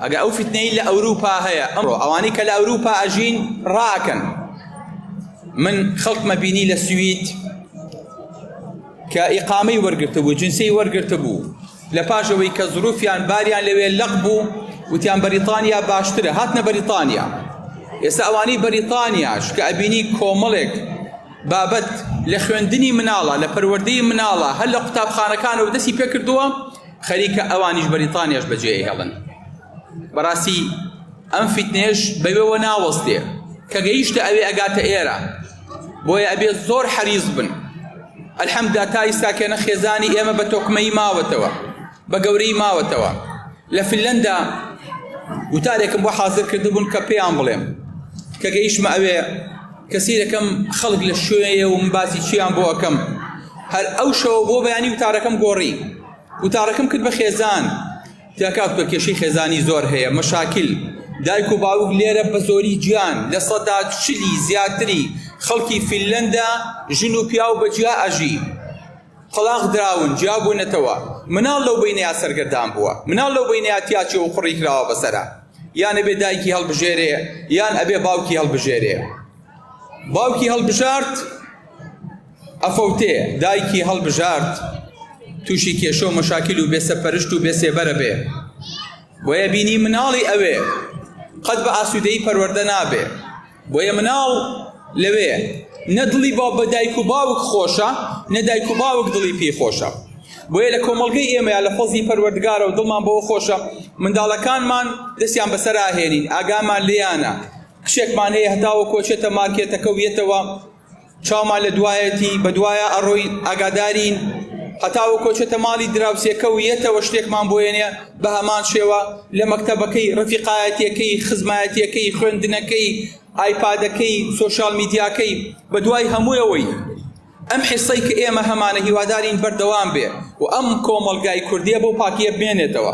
ئەگە ئەو فتنەی لە ئەوروپا هەیە ئەمڕۆ ئەوانەی کە لە ئەوروپا ئەژین ڕاکەن. من خەڵکمە بینی لە سوید کە ئیقامەی وەرگرتبوو، جنسەی وەرگرتبوو، لە پاشەوەی کە زروفیان باریان لەوێ لەق بوو وتیان بەریتانیا باشترە، هاتنە بەریتانیا. ئێستا ئەوانەی بەریتانیاش کە ئەبینی کۆمەڵێک بابەت لە خوێندنی مناڵە، لە پەروەردەی مناڵە، هەر لە قوتابخانەکانەوە دەستی پێ کردووە، خەریکە ئەوانیش بەریتانیاش بەجێ هێڵن. بەڕاستی ئەم فتنەیەش بەوێوە ناوەستێ کە گەیشتە ئەوێ ئەگاتە ئێرە، بۆیە ئەبێ زۆر حەریص بن. ئەلحەمدوللا تا ئێستا کێنە خێزانی ئێمە بە تۆکمەی ماوەتەوە، بە گەورەی ماوەتەوە. لە فنلەندا وتارێکم بۆ حاضر کردبوون کە پێیان بڵێم کە گەیشتمە ئەوێ کەسیرەکەم خەڵک لە شوێنێ و من باسی چیان بۆ ئەەکەم، هەر ئەو شەوە بۆ بەیانی وتارەکەم گۆڕی، وتارەکەم کرد بە خێزان. تاکات بە کێشەی خێزانی زۆر هەیە، مەشاکل، دایک و باوک لێرە بە زۆری گیان لە سەدا 40 زیاتری خەڵکی فنلەندا ژن و پیا و بەجیا ئەژی، قەڵاق دراون، جیا بوونەتەوە. مناڵ لەو بینەیە سەرگەردان بووە، مناڵ لەو بینەیە تیاچی و قوڕی کراوە بەسەرە، یان ئەبێ دایکی هەڵبژێرێ یان ئەبێ باوکی هەڵبژێرێ. باوکی هەڵبژارد ئەفەوتێ، دایکی هەڵبژارد تووشی کێشە و مەشاکل و بێسەپەرشت و بێسێبەرە بێ. بۆیە بینی مناڵی ئەوێ قەت بە ئاسوودەیی پەروەردە نابێ. بۆیە مناڵ لەوێ نەدڵی بە دایک و باوک خۆشە، نەدایک و باوک دڵی پێی خۆشە. بۆیە لە کۆمەڵگەی ئێمەیە لە فەزڵی پەروەردگارە و دڵمان بەوە خۆشە منداڵەکانمان دەستیان بەسەرا هێنین، ئاگامان لێیانە. کشێکمان هەیە هەتاوە کۆچێتە مارکێتەکە و یێتەوە چاومان لە دوایەتی بە دوایە ئەڕۆی ئاگادارین، هەتاوە کۆچێتە ماڵی دراوسێکە و یێتەوە شتێکمان بۆێنێ بە هەمان شێوە لە مەکتەبەکەی ڕەفیقایەتیەکەی، خزمایەتیەکەی، خوێندنەکەی، ئایپادەکەی، سۆشال میدیاکەی، بە دوای هەموویەوەی ئەم حیسەی کە ئێمە هەمانە هیوادارین بەردەوام بێ و ئەم کۆمەڵگای کوردیە بۆ پاکیە بمێنێتەوە.